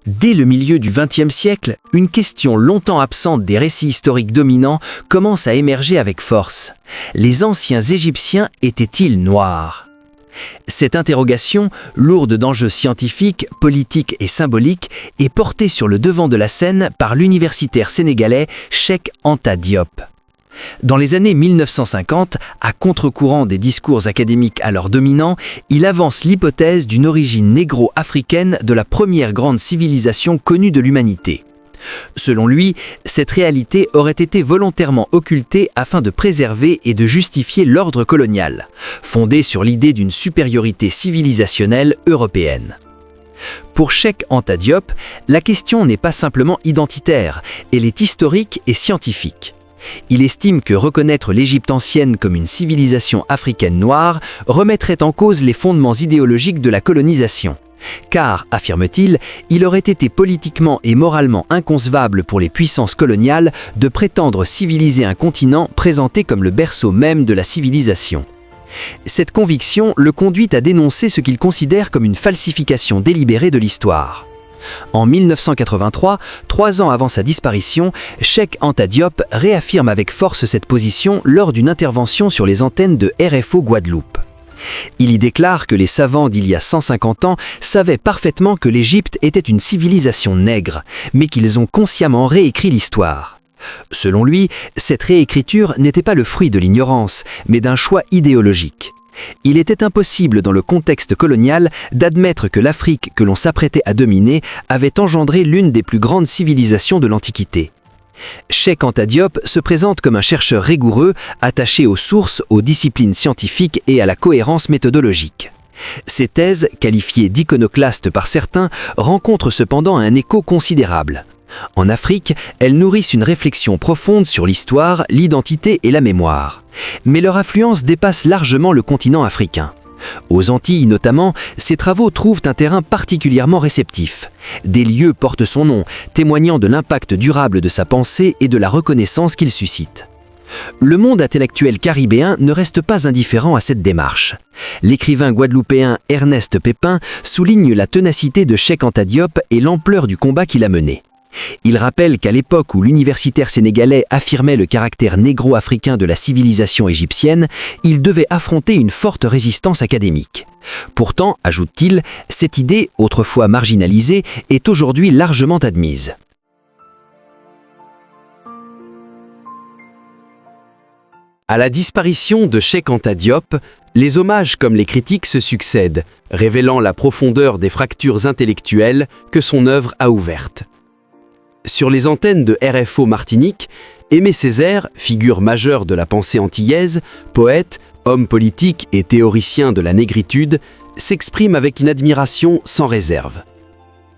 Dès le milieu du XXe siècle, une question longtemps absente des récits historiques dominants commence à émerger avec force. Les anciens Égyptiens étaient-ils noirs ? Cette interrogation, lourde d'enjeux scientifiques, politiques et symboliques, est portée sur le devant de la scène par l'universitaire sénégalais Cheikh Anta Diop. Dans les années 1950, à contre-courant des discours académiques alors dominants, il avance l'hypothèse d'une origine négro-africaine de la première grande civilisation connue de l'humanité. Selon lui, cette réalité aurait été volontairement occultée afin de préserver et de justifier l'ordre colonial, fondé sur l'idée d'une supériorité civilisationnelle européenne. Pour Cheikh Anta Diop, la question n'est pas simplement identitaire, elle est historique et scientifique. Il estime que reconnaître l'Égypte ancienne comme une civilisation africaine noire remettrait en cause les fondements idéologiques de la colonisation. Car, affirme-t-il, il aurait été politiquement et moralement inconcevable pour les puissances coloniales de prétendre civiliser un continent présenté comme le berceau même de la civilisation. Cette conviction le conduit à dénoncer ce qu'il considère comme une falsification délibérée de l'histoire. En 1983, 3 ans avant sa disparition, Cheikh Anta Diop réaffirme avec force cette position lors d'une intervention sur les antennes de RFO Guadeloupe. Il y déclare que les savants d'il y a 150 ans savaient parfaitement que l'Égypte était une civilisation nègre, mais qu'ils ont consciemment réécrit l'histoire. Selon lui, cette réécriture n'était pas le fruit de l'ignorance, mais d'un choix idéologique. Il était impossible dans le contexte colonial d'admettre que l'Afrique que l'on s'apprêtait à dominer avait engendré l'une des plus grandes civilisations de l'Antiquité. Cheikh Anta Diop se présente comme un chercheur rigoureux, attaché aux sources, aux disciplines scientifiques et à la cohérence méthodologique. Ces thèses, qualifiées d'iconoclastes par certains, rencontrent cependant un écho considérable. En Afrique, elles nourrissent une réflexion profonde sur l'histoire, l'identité et la mémoire. Mais leur influence dépasse largement le continent africain. Aux Antilles notamment, ces travaux trouvent un terrain particulièrement réceptif. Des lieux portent son nom, témoignant de l'impact durable de sa pensée et de la reconnaissance qu'il suscite. Le monde intellectuel caribéen ne reste pas indifférent à cette démarche. L'écrivain guadeloupéen Ernest Pépin souligne la ténacité de Cheikh Anta Diop et l'ampleur du combat qu'il a mené. Il rappelle qu'à l'époque où l'universitaire sénégalais affirmait le caractère négro-africain de la civilisation égyptienne, il devait affronter une forte résistance académique. Pourtant, ajoute-t-il, cette idée, autrefois marginalisée, est aujourd'hui largement admise. À la disparition de Cheikh Anta Diop, les hommages comme les critiques se succèdent, révélant la profondeur des fractures intellectuelles que son œuvre a ouvertes. Sur les antennes de RFO Martinique, Aimé Césaire, figure majeure de la pensée antillaise, poète, homme politique et théoricien de la négritude, s'exprime avec une admiration sans réserve.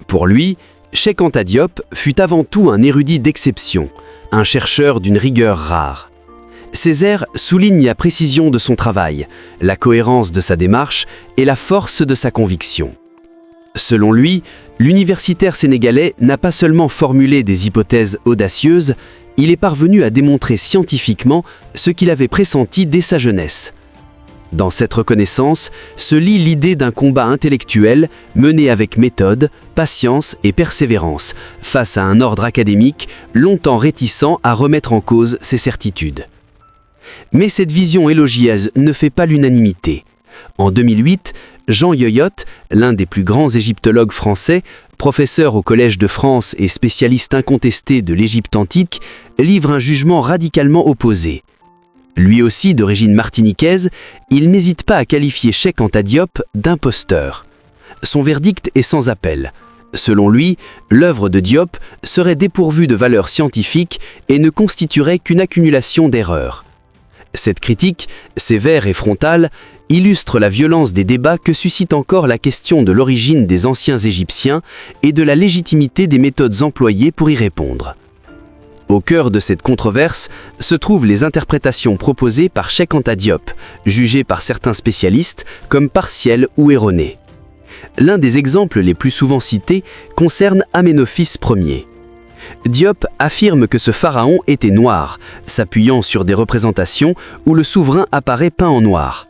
Pour lui, Cheikh Anta Diop fut avant tout un érudit d'exception, un chercheur d'une rigueur rare. Césaire souligne la précision de son travail, la cohérence de sa démarche et la force de sa conviction. Selon lui, l'universitaire sénégalais n'a pas seulement formulé des hypothèses audacieuses, il est parvenu à démontrer scientifiquement ce qu'il avait pressenti dès sa jeunesse. Dans cette reconnaissance se lie l'idée d'un combat intellectuel mené avec méthode, patience et persévérance face à un ordre académique longtemps réticent à remettre en cause ses certitudes. Mais cette vision élogieuse ne fait pas l'unanimité. En 2008, Jean Yoyotte, l'un des plus grands égyptologues français, professeur au Collège de France et spécialiste incontesté de l'Égypte antique, livre un jugement radicalement opposé. Lui aussi d'origine martiniquaise, il n'hésite pas à qualifier Cheikh Anta Diop d'imposteur. Son verdict est sans appel. Selon lui, l'œuvre de Diop serait dépourvue de valeur scientifique et ne constituerait qu'une accumulation d'erreurs. Cette critique, sévère et frontale, illustre la violence des débats que suscite encore la question de l'origine des anciens Égyptiens et de la légitimité des méthodes employées pour y répondre. Au cœur de cette controverse se trouvent les interprétations proposées par Cheikh Anta Diop, jugées par certains spécialistes comme partielles ou erronées. L'un des exemples les plus souvent cités concerne Aménophis Ier. Diop affirme que ce pharaon était noir, s'appuyant sur des représentations où le souverain apparaît peint en noir.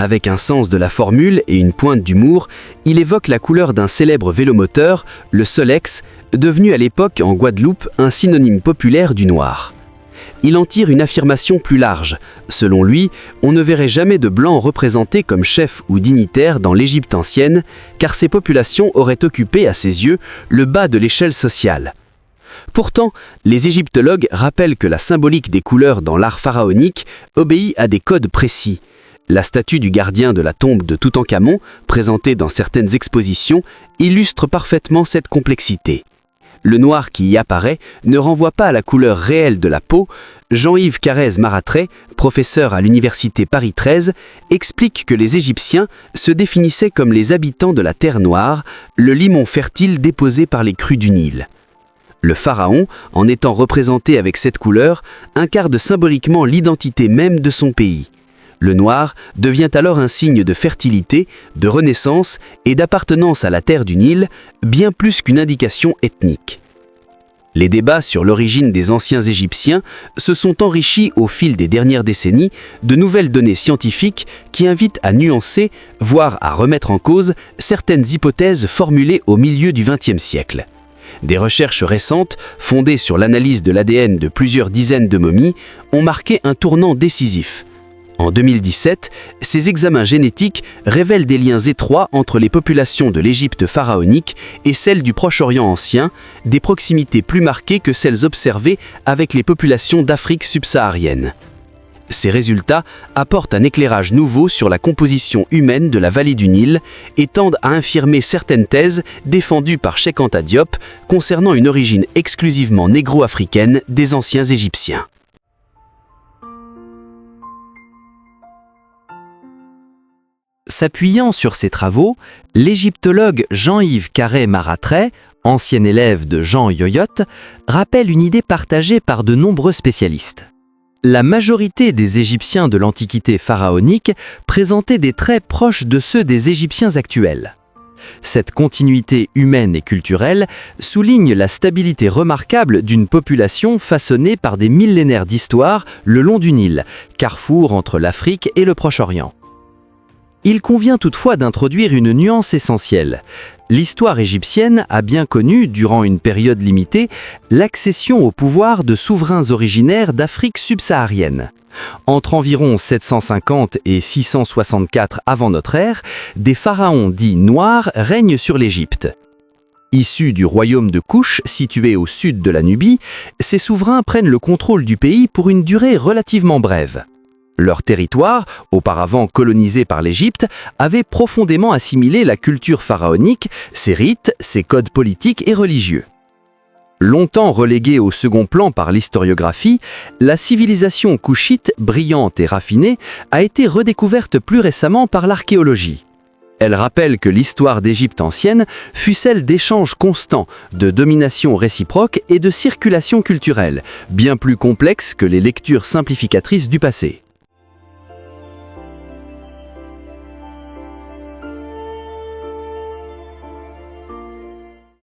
Avec un sens de la formule et une pointe d'humour, il évoque la couleur d'un célèbre vélomoteur, le Solex, devenu à l'époque en Guadeloupe un synonyme populaire du noir. Il en tire une affirmation plus large. Selon lui, on ne verrait jamais de blancs représentés comme chefs ou dignitaires dans l'Égypte ancienne, car ces populations auraient occupé, à ses yeux, le bas de l'échelle sociale. Pourtant, les égyptologues rappellent que la symbolique des couleurs dans l'art pharaonique obéit à des codes précis. La statue du gardien de la tombe de Toutankhamon, présentée dans certaines expositions, illustre parfaitement cette complexité. Le noir qui y apparaît ne renvoie pas à la couleur réelle de la peau. Jean-Yves Carrez-Maratrey, professeur à l'université Paris 13, explique que les Égyptiens se définissaient comme les habitants de la terre noire, le limon fertile déposé par les crues du Nil. Le pharaon, en étant représenté avec cette couleur, incarne symboliquement l'identité même de son pays. Le noir devient alors un signe de fertilité, de renaissance et d'appartenance à la terre du Nil, bien plus qu'une indication ethnique. Les débats sur l'origine des anciens Égyptiens se sont enrichis au fil des dernières décennies de nouvelles données scientifiques qui invitent à nuancer, voire à remettre en cause certaines hypothèses formulées au milieu du XXe siècle. Des recherches récentes, fondées sur l'analyse de l'ADN de plusieurs dizaines de momies, ont marqué un tournant décisif. En 2017, ces examens génétiques révèlent des liens étroits entre les populations de l'Égypte pharaonique et celles du Proche-Orient ancien, des proximités plus marquées que celles observées avec les populations d'Afrique subsaharienne. Ces résultats apportent un éclairage nouveau sur la composition humaine de la vallée du Nil et tendent à infirmer certaines thèses défendues par Cheikh Anta Diop concernant une origine exclusivement négro-africaine des anciens Égyptiens. S'appuyant sur ses travaux, l'égyptologue Jean-Yves Carrez-Maratrey, ancien élève de Jean Yoyot, rappelle une idée partagée par de nombreux spécialistes. La majorité des Égyptiens de l'Antiquité pharaonique présentaient des traits proches de ceux des Égyptiens actuels. Cette continuité humaine et culturelle souligne la stabilité remarquable d'une population façonnée par des millénaires d'histoire le long du Nil, carrefour entre l'Afrique et le Proche-Orient. Il convient toutefois d'introduire une nuance essentielle. L'histoire égyptienne a bien connu, durant une période limitée, l'accession au pouvoir de souverains originaires d'Afrique subsaharienne. Entre environ 750 et 664 avant notre ère, des pharaons dits noirs règnent sur l'Égypte. Issus du royaume de Kouch, situé au sud de la Nubie, ces souverains prennent le contrôle du pays pour une durée relativement brève. Leur territoire, auparavant colonisé par l'Égypte, avait profondément assimilé la culture pharaonique, ses rites, ses codes politiques et religieux. Longtemps reléguée au second plan par l'historiographie, la civilisation couchite, brillante et raffinée, a été redécouverte plus récemment par l'archéologie. Elle rappelle que l'histoire d'Égypte ancienne fut celle d'échanges constants, de domination réciproque et de circulation culturelle, bien plus complexe que les lectures simplificatrices du passé.